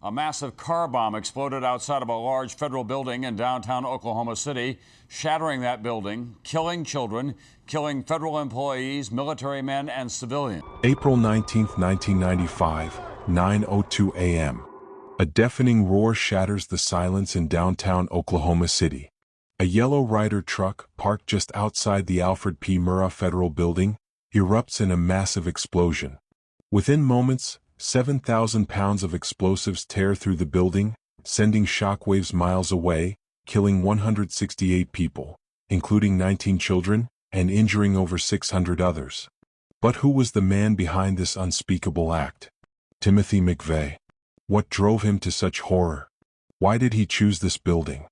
A massive car bomb exploded outside of a large federal building in downtown Oklahoma City, shattering that building, killing children, killing federal employees, military men, and civilians. April 19, 1995, 9:02 a.m. A deafening roar shatters the silence in downtown Oklahoma City. A yellow Ryder truck, parked just outside the Alfred P. Murrah Federal Building, erupts in a massive explosion. Within moments, 7,000 pounds of explosives tear through the building, sending shockwaves miles away, killing 168 people, including 19 children, and injuring over 600 others. But who was the man behind this unspeakable act? Timothy McVeigh. What drove him to such horror? Why did he choose this building?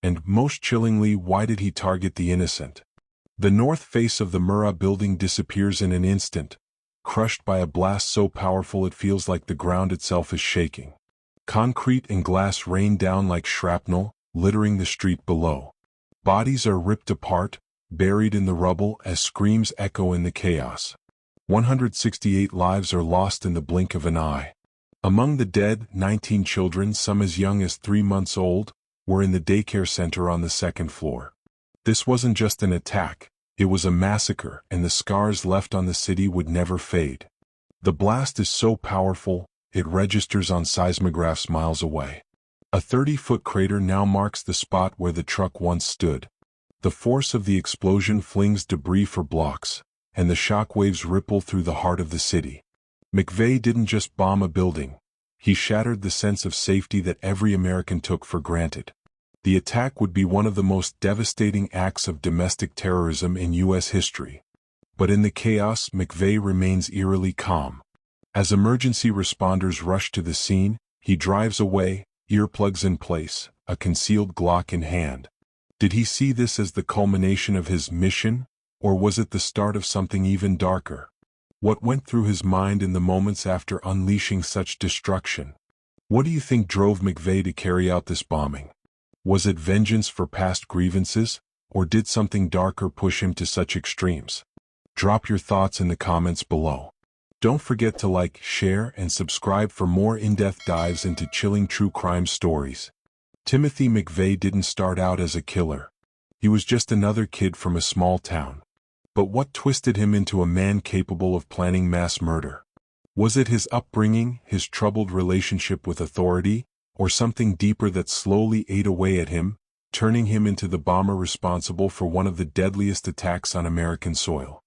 And, most chillingly, why did he target the innocent? The north face of the Murrah building disappears in an instant, crushed by a blast so powerful it feels like the ground itself is shaking. Concrete and glass rain down like shrapnel, littering the street below. Bodies are ripped apart, buried in the rubble as screams echo in the chaos. 168 lives are lost in the blink of an eye. Among the dead, 19 children, some as young as 3 months old, were in the daycare center on the second floor. This wasn't just an attack. It was a massacre, and the scars left on the city would never fade. The blast is so powerful, it registers on seismographs miles away. A 30-foot crater now marks the spot where the truck once stood. The force of the explosion flings debris for blocks, and the shockwaves ripple through the heart of the city. McVeigh didn't just bomb a building. He shattered the sense of safety that every American took for granted. The attack would be one of the most devastating acts of domestic terrorism in U.S. history. But in the chaos, McVeigh remains eerily calm. As emergency responders rush to the scene, he drives away, earplugs in place, a concealed Glock in hand. Did he see this as the culmination of his mission, or was it the start of something even darker? What went through his mind in the moments after unleashing such destruction? What do you think drove McVeigh to carry out this bombing? Was it vengeance for past grievances, or did something darker push him to such extremes? Drop your thoughts in the comments below. Don't forget to like, share, and subscribe for more in-depth dives into chilling true crime stories. Timothy McVeigh didn't start out as a killer. He was just another kid from a small town. But what twisted him into a man capable of planning mass murder? Was it his upbringing, his troubled relationship with authority, or something deeper that slowly ate away at him, turning him into the bomber responsible for one of the deadliest attacks on American soil?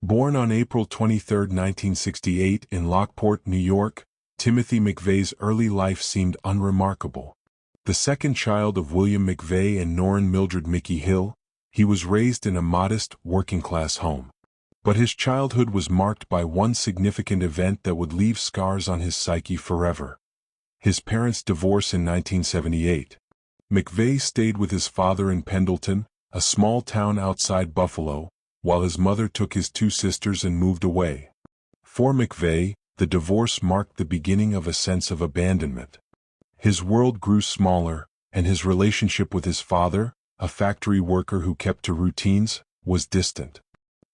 Born on April 23, 1968 in Lockport, New York, Timothy McVeigh's early life seemed unremarkable. The second child of William McVeigh and Norrin Mildred Mickey Hill, he was raised in a modest, working-class home. But his childhood was marked by one significant event that would leave scars on his psyche forever. His parents' divorce in 1978. McVeigh stayed with his father in Pendleton, a small town outside Buffalo, while his mother took his 2 sisters and moved away. For McVeigh, the divorce marked the beginning of a sense of abandonment. His world grew smaller, and his relationship with his father, a factory worker who kept to routines, was distant.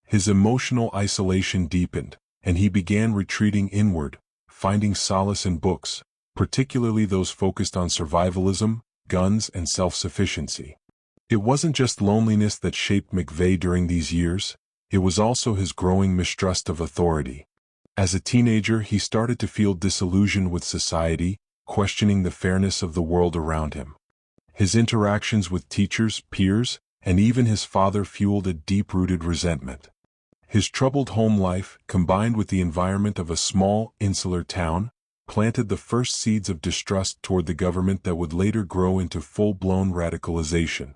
His emotional isolation deepened, and he began retreating inward, finding solace in books, particularly those focused on survivalism, guns, and self-sufficiency. It wasn't just loneliness that shaped McVeigh during these years, it was also his growing mistrust of authority. As a teenager, he started to feel disillusioned with society, questioning the fairness of the world around him. His interactions with teachers, peers, and even his father fueled a deep-rooted resentment. His troubled home life, combined with the environment of a small, insular town, planted the first seeds of distrust toward the government that would later grow into full-blown radicalization.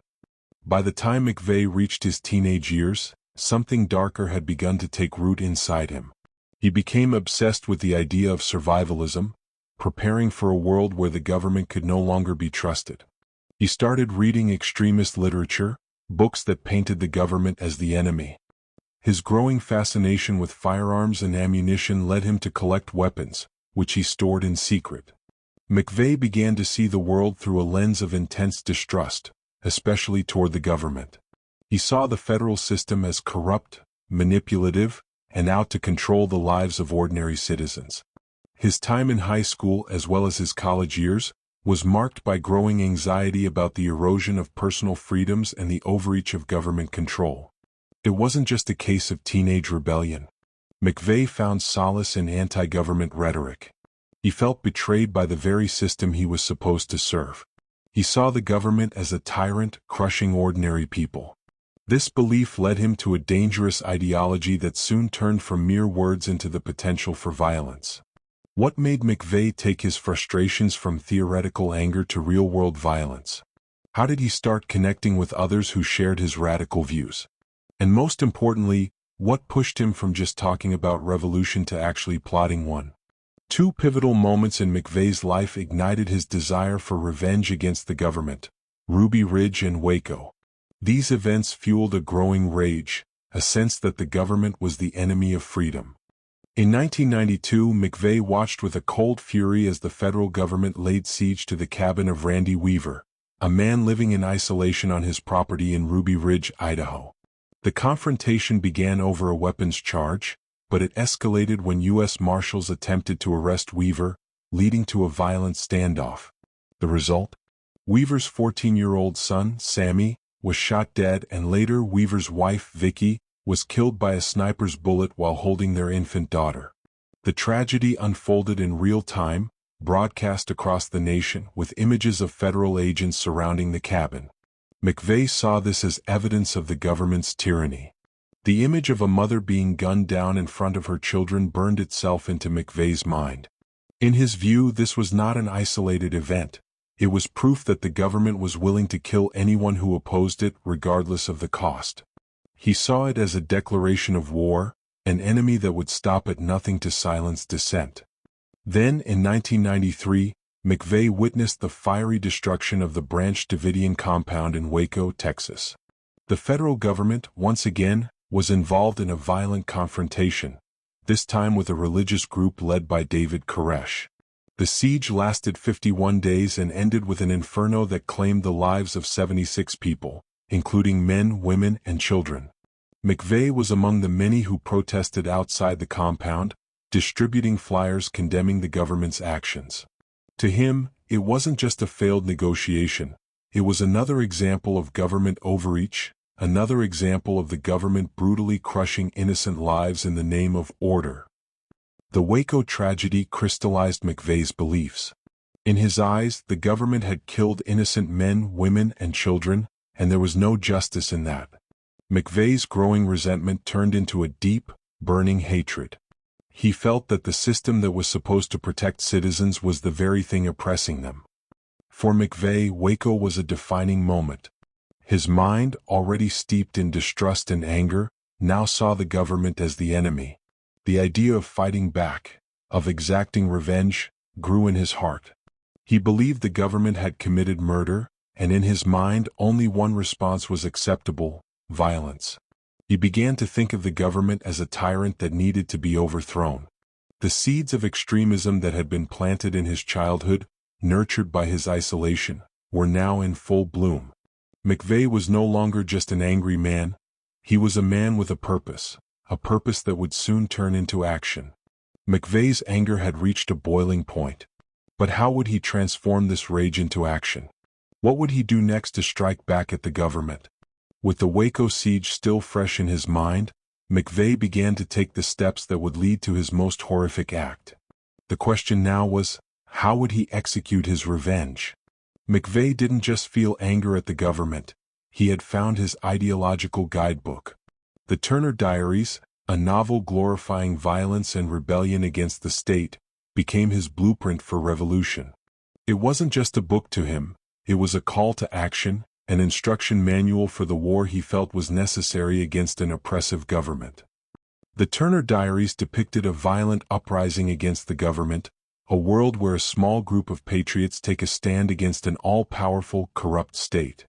By the time McVeigh reached his teenage years, something darker had begun to take root inside him. He became obsessed with the idea of survivalism, preparing for a world where the government could no longer be trusted. He started reading extremist literature, books that painted the government as the enemy. His growing fascination with firearms and ammunition led him to collect weapons, which he stored in secret. McVeigh began to see the world through a lens of intense distrust, especially toward the government. He saw the federal system as corrupt, manipulative, and out to control the lives of ordinary citizens. His time in high school as well as his college years was marked by growing anxiety about the erosion of personal freedoms and the overreach of government control. It wasn't just a case of teenage rebellion. McVeigh found solace in anti-government rhetoric. He felt betrayed by the very system he was supposed to serve. He saw the government as a tyrant, crushing ordinary people. This belief led him to a dangerous ideology that soon turned from mere words into the potential for violence. What made McVeigh take his frustrations from theoretical anger to real-world violence? How did he start connecting with others who shared his radical views? And most importantly, what pushed him from just talking about revolution to actually plotting one? Two pivotal moments in McVeigh's life ignited his desire for revenge against the government: Ruby Ridge and Waco. These events fueled a growing rage, a sense that the government was the enemy of freedom. In 1992, McVeigh watched with a cold fury as the federal government laid siege to the cabin of Randy Weaver, a man living in isolation on his property in Ruby Ridge, Idaho. The confrontation began over a weapons charge, but it escalated when U.S. Marshals attempted to arrest Weaver, leading to a violent standoff. The result? Weaver's 14-year-old son, Sammy, was shot dead, and later Weaver's wife, Vicky, was killed by a sniper's bullet while holding their infant daughter. The tragedy unfolded in real time, broadcast across the nation, with images of federal agents surrounding the cabin. McVeigh saw this as evidence of the government's tyranny. The image of a mother being gunned down in front of her children burned itself into McVeigh's mind. In his view, this was not an isolated event. It was proof that the government was willing to kill anyone who opposed it, regardless of the cost. He saw it as a declaration of war, an enemy that would stop at nothing to silence dissent. Then, in 1993, McVeigh witnessed the fiery destruction of the Branch Davidian compound in Waco, Texas. The federal government, once again, was involved in a violent confrontation, this time with a religious group led by David Koresh. The siege lasted 51 days and ended with an inferno that claimed the lives of 76 people, including men, women, and children. McVeigh was among the many who protested outside the compound, distributing flyers condemning the government's actions. To him, it wasn't just a failed negotiation, it was another example of government overreach, another example of the government brutally crushing innocent lives in the name of order. The Waco tragedy crystallized McVeigh's beliefs. In his eyes, the government had killed innocent men, women, and children, and there was no justice in that. McVeigh's growing resentment turned into a deep, burning hatred. He felt that the system that was supposed to protect citizens was the very thing oppressing them. For McVeigh, Waco was a defining moment. His mind, already steeped in distrust and anger, now saw the government as the enemy. The idea of fighting back, of exacting revenge, grew in his heart. He believed the government had committed murder, and in his mind only one response was acceptable: violence. He began to think of the government as a tyrant that needed to be overthrown. The seeds of extremism that had been planted in his childhood, nurtured by his isolation, were now in full bloom. McVeigh was no longer just an angry man. He was a man with a purpose that would soon turn into action. McVeigh's anger had reached a boiling point. But how would he transform this rage into action? What would he do next to strike back at the government? With the Waco siege still fresh in his mind, McVeigh began to take the steps that would lead to his most horrific act. The question now was, how would he execute his revenge? McVeigh didn't just feel anger at the government. He had found his ideological guidebook. The Turner Diaries, a novel glorifying violence and rebellion against the state, became his blueprint for revolution. It wasn't just a book to him, it was a call to action, an instruction manual for the war he felt was necessary against an oppressive government. The Turner Diaries depicted a violent uprising against the government, a world where a small group of patriots take a stand against an all-powerful, corrupt state.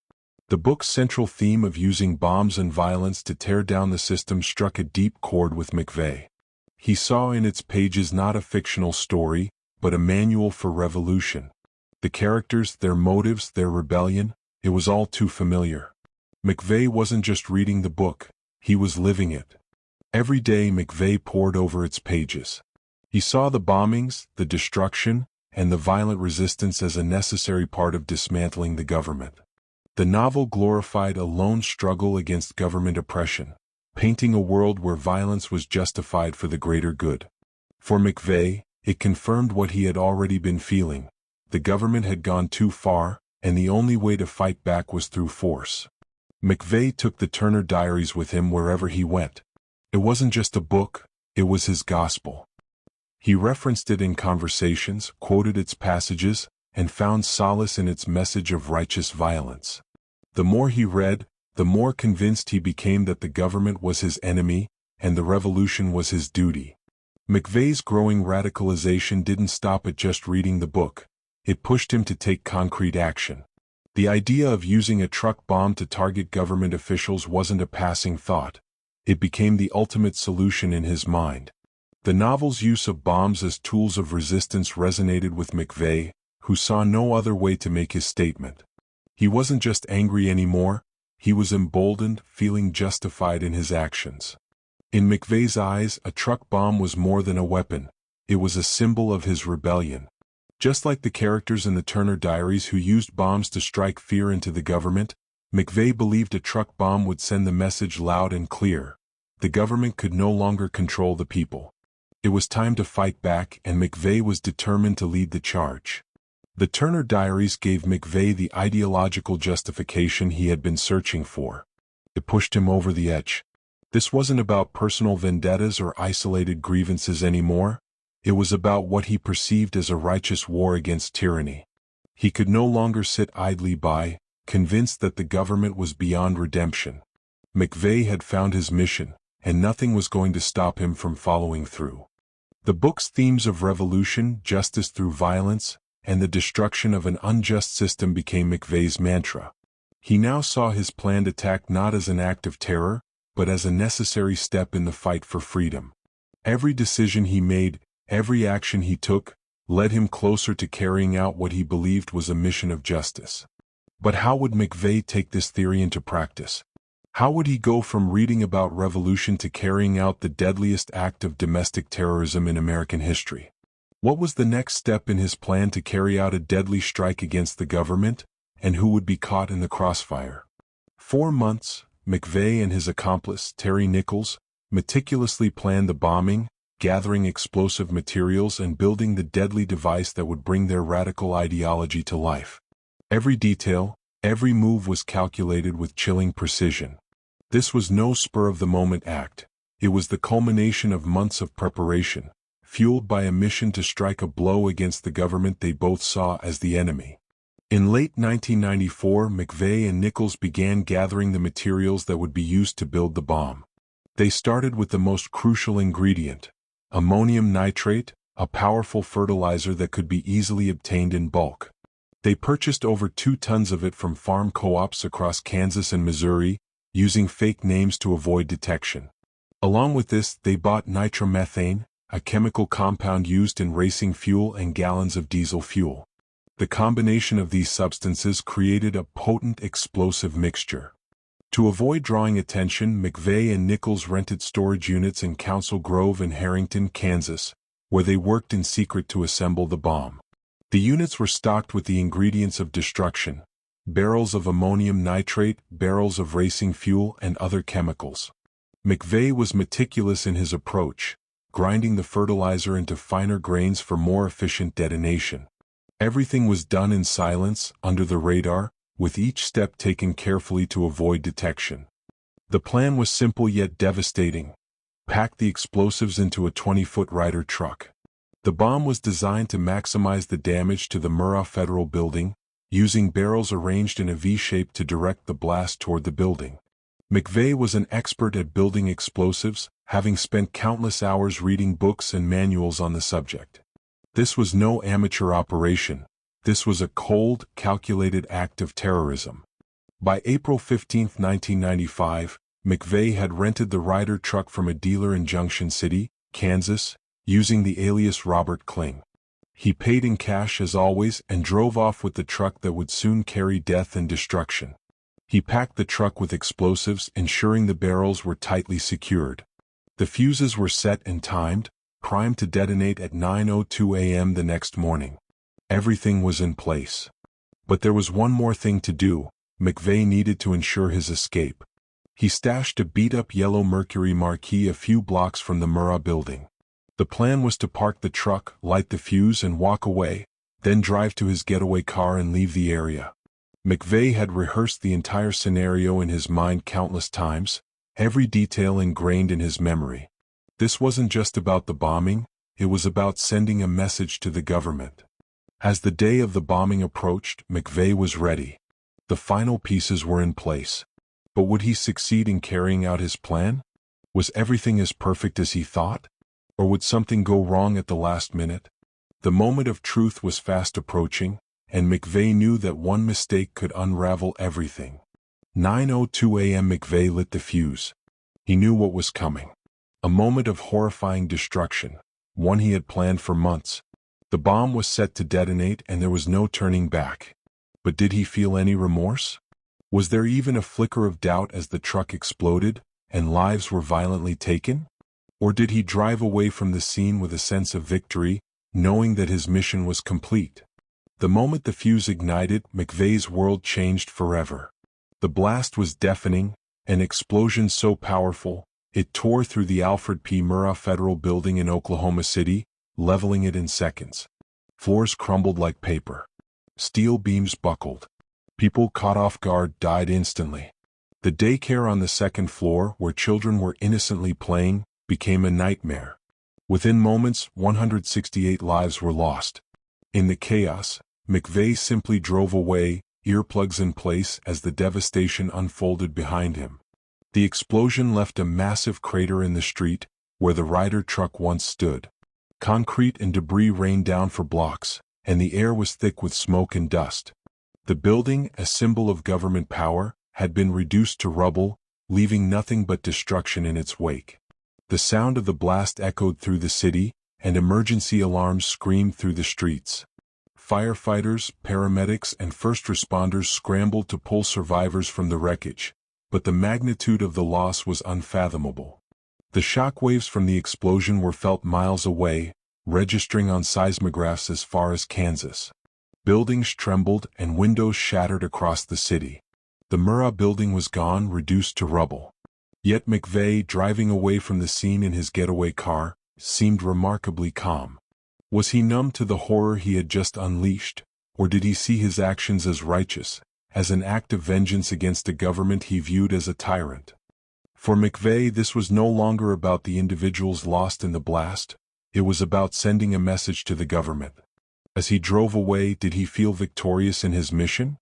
The book's central theme of using bombs and violence to tear down the system struck a deep chord with McVeigh. He saw in its pages not a fictional story, but a manual for revolution. The characters, their motives, their rebellion, it was all too familiar. McVeigh wasn't just reading the book, he was living it. Every day McVeigh pored over its pages. He saw the bombings, the destruction, and the violent resistance as a necessary part of dismantling the government. The novel glorified a lone struggle against government oppression, painting a world where violence was justified for the greater good. For McVeigh, it confirmed what he had already been feeling. The government had gone too far, and the only way to fight back was through force. McVeigh took the Turner Diaries with him wherever he went. It wasn't just a book, it was his gospel. He referenced it in conversations, quoted its passages, and found solace in its message of righteous violence. The more he read, the more convinced he became that the government was his enemy, and the revolution was his duty. McVeigh's growing radicalization didn't stop at just reading the book. It pushed him to take concrete action. The idea of using a truck bomb to target government officials wasn't a passing thought. It became the ultimate solution in his mind. The novel's use of bombs as tools of resistance resonated with McVeigh, who saw no other way to make his statement. He wasn't just angry anymore, he was emboldened, feeling justified in his actions. In McVeigh's eyes, a truck bomb was more than a weapon. It was a symbol of his rebellion. Just like the characters in the Turner Diaries who used bombs to strike fear into the government, McVeigh believed a truck bomb would send the message loud and clear. The government could no longer control the people. It was time to fight back, and McVeigh was determined to lead the charge. The Turner Diaries gave McVeigh the ideological justification he had been searching for. It pushed him over the edge. This wasn't about personal vendettas or isolated grievances anymore. It was about what he perceived as a righteous war against tyranny. He could no longer sit idly by, convinced that the government was beyond redemption. McVeigh had found his mission, and nothing was going to stop him from following through. The book's themes of revolution, justice through violence, and the destruction of an unjust system became McVeigh's mantra. He now saw his planned attack not as an act of terror, but as a necessary step in the fight for freedom. Every decision he made, every action he took, led him closer to carrying out what he believed was a mission of justice. But how would McVeigh take this theory into practice? How would he go from reading about revolution to carrying out the deadliest act of domestic terrorism in American history? What was the next step in his plan to carry out a deadly strike against the government, and who would be caught in the crossfire? 4 months, McVeigh and his accomplice, Terry Nichols, meticulously planned the bombing, gathering explosive materials and building the deadly device that would bring their radical ideology to life. Every detail, every move was calculated with chilling precision. This was no spur-of-the-moment act. It was the culmination of months of preparation, fueled by a mission to strike a blow against the government they both saw as the enemy. In late 1994, McVeigh and Nichols began gathering the materials that would be used to build the bomb. They started with the most crucial ingredient, ammonium nitrate, a powerful fertilizer that could be easily obtained in bulk. They purchased over 2 tons of it from farm co-ops across Kansas and Missouri, using fake names to avoid detection. Along with this, they bought nitromethane, a chemical compound used in racing fuel, and gallons of diesel fuel. The combination of these substances created a potent explosive mixture. To avoid drawing attention, McVeigh and Nichols rented storage units in Council Grove and Harrington, Kansas, where they worked in secret to assemble the bomb. The units were stocked with the ingredients of destruction: barrels of ammonium nitrate, barrels of racing fuel, and other chemicals. McVeigh was meticulous in his approach, grinding the fertilizer into finer grains for more efficient detonation. Everything was done in silence, under the radar, with each step taken carefully to avoid detection. The plan was simple yet devastating. Pack the explosives into a 20-foot Ryder truck. The bomb was designed to maximize the damage to the Murrah Federal Building, using barrels arranged in a V-shape to direct the blast toward the building. McVeigh was an expert at building explosives, having spent countless hours reading books and manuals on the subject. This was no amateur operation. This was a cold, calculated act of terrorism. By April 15, 1995, McVeigh had rented the Ryder truck from a dealer in Junction City, Kansas, using the alias Robert Kling. He paid in cash as always and drove off with the truck that would soon carry death and destruction. He packed the truck with explosives, ensuring the barrels were tightly secured. The fuses were set and timed, primed to detonate at 9:02 a.m. the next morning. Everything was in place. But there was one more thing to do. McVeigh needed to ensure his escape. He stashed a beat-up yellow Mercury Marquis a few blocks from the Murrah building. The plan was to park the truck, light the fuse and walk away, then drive to his getaway car and leave the area. McVeigh had rehearsed the entire scenario in his mind countless times, every detail ingrained in his memory. This wasn't just about the bombing, it was about sending a message to the government. As the day of the bombing approached, McVeigh was ready. The final pieces were in place. But would he succeed in carrying out his plan? Was everything as perfect as he thought? Or would something go wrong at the last minute? The moment of truth was fast approaching, and McVeigh knew that one mistake could unravel everything. 9:02 a.m. McVeigh lit the fuse. He knew what was coming. A moment of horrifying destruction, one he had planned for months. The bomb was set to detonate and there was no turning back. But did he feel any remorse? Was there even a flicker of doubt as the truck exploded and lives were violently taken? Or did he drive away from the scene with a sense of victory, knowing that his mission was complete? The moment the fuse ignited, McVeigh's world changed forever. The blast was deafening, an explosion so powerful, it tore through the Alfred P. Murrah Federal Building in Oklahoma City, leveling it in seconds. Floors crumbled like paper. Steel beams buckled. People caught off guard died instantly. The daycare on the second floor, where children were innocently playing, became a nightmare. Within moments, 168 lives were lost. In the chaos, McVeigh simply drove away, earplugs in place as the devastation unfolded behind him. The explosion left a massive crater in the street, where the Ryder truck once stood. Concrete and debris rained down for blocks, and the air was thick with smoke and dust. The building, a symbol of government power, had been reduced to rubble, leaving nothing but destruction in its wake. The sound of the blast echoed through the city, and emergency alarms screamed through the streets. Firefighters, paramedics, and first responders scrambled to pull survivors from the wreckage, but the magnitude of the loss was unfathomable. The shockwaves from the explosion were felt miles away, registering on seismographs as far as Kansas. Buildings trembled and windows shattered across the city. The Murrah building was gone, reduced to rubble. Yet McVeigh, driving away from the scene in his getaway car, seemed remarkably calm. Was he numb to the horror he had just unleashed, or did he see his actions as righteous, as an act of vengeance against a government he viewed as a tyrant? For McVeigh, this was no longer about the individuals lost in the blast, it was about sending a message to the government. As he drove away, did he feel victorious in his mission?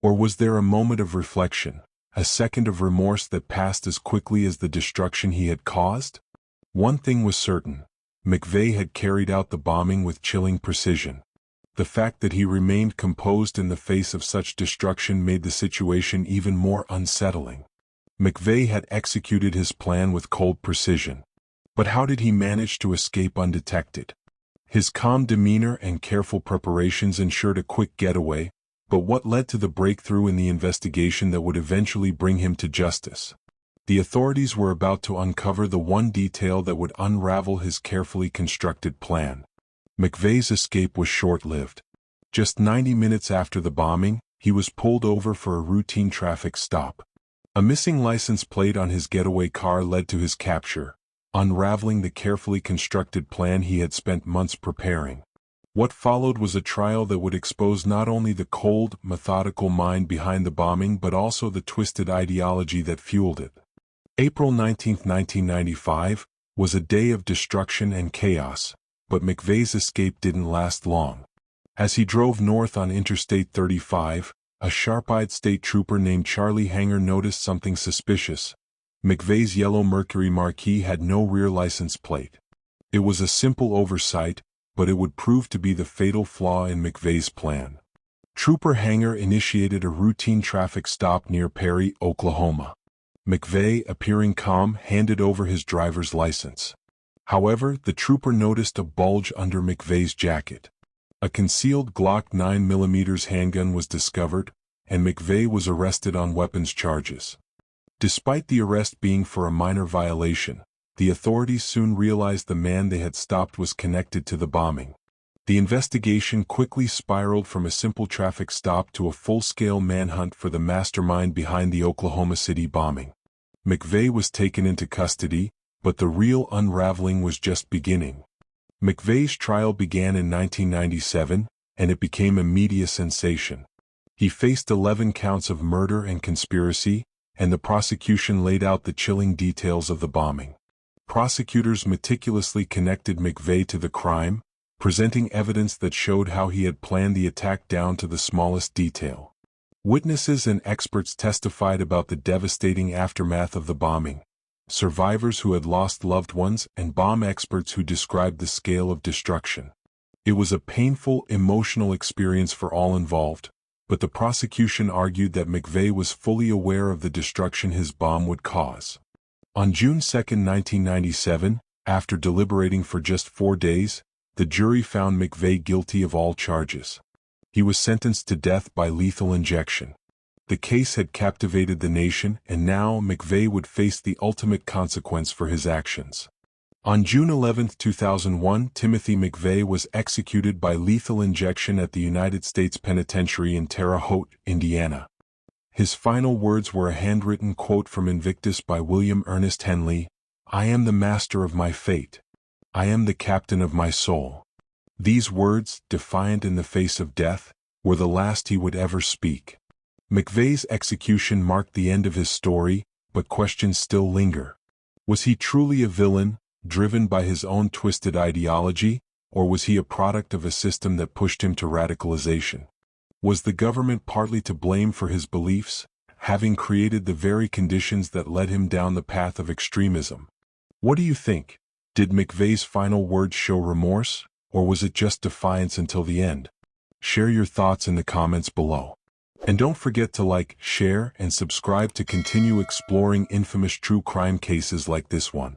Or was there a moment of reflection, a second of remorse that passed as quickly as the destruction he had caused? One thing was certain, McVeigh had carried out the bombing with chilling precision. The fact that he remained composed in the face of such destruction made the situation even more unsettling. McVeigh had executed his plan with cold precision. But how did he manage to escape undetected? His calm demeanor and careful preparations ensured a quick getaway, but what led to the breakthrough in the investigation that would eventually bring him to justice? The authorities were about to uncover the one detail that would unravel his carefully constructed plan. McVeigh's escape was short-lived. Just 90 minutes after the bombing, he was pulled over for a routine traffic stop. A missing license plate on his getaway car led to his capture, unraveling the carefully constructed plan he had spent months preparing. What followed was a trial that would expose not only the cold, methodical mind behind the bombing but also the twisted ideology that fueled it. April 19, 1995, was a day of destruction and chaos, but McVeigh's escape didn't last long. As he drove north on Interstate 35, a sharp-eyed state trooper named Charlie Hanger noticed something suspicious. McVeigh's yellow Mercury Marquis had no rear license plate. It was a simple oversight, but it would prove to be the fatal flaw in McVeigh's plan. Trooper Hanger initiated a routine traffic stop near Perry, Oklahoma. McVeigh, appearing calm, handed over his driver's license. However, the trooper noticed a bulge under McVeigh's jacket. A concealed Glock 9mm handgun was discovered, and McVeigh was arrested on weapons charges. Despite the arrest being for a minor violation, The authorities soon realized the man they had stopped was connected to the bombing. The investigation quickly spiraled from a simple traffic stop to a full-scale manhunt for the mastermind behind the Oklahoma City bombing. McVeigh was taken into custody, but the real unraveling was just beginning. McVeigh's trial began in 1997, and it became a media sensation. He faced 11 counts of murder and conspiracy, and the prosecution laid out the chilling details of the bombing. Prosecutors meticulously connected McVeigh to the crime, presenting evidence that showed how he had planned the attack down to the smallest detail. Witnesses and experts testified about the devastating aftermath of the bombing. Survivors who had lost loved ones and bomb experts who described the scale of destruction. It was a painful, emotional experience for all involved, but the prosecution argued that McVeigh was fully aware of the destruction his bomb would cause. On June 2, 1997, after deliberating for just 4 days, the jury found McVeigh guilty of all charges. He was sentenced to death by lethal injection. The case had captivated the nation, and now McVeigh would face the ultimate consequence for his actions. On June 11, 2001, Timothy McVeigh was executed by lethal injection at the United States Penitentiary in Terre Haute, Indiana. His final words were a handwritten quote from Invictus by William Ernest Henley: "I am the master of my fate. I am the captain of my soul." These words, defiant in the face of death, were the last he would ever speak. McVeigh's execution marked the end of his story, but questions still linger. Was he truly a villain, driven by his own twisted ideology, or was he a product of a system that pushed him to radicalization? Was the government partly to blame for his beliefs, having created the very conditions that led him down the path of extremism? What do you think? Did McVeigh's final words show remorse, or was it just defiance until the end? Share your thoughts in the comments below. And don't forget to like, share, and subscribe to continue exploring infamous true crime cases like this one.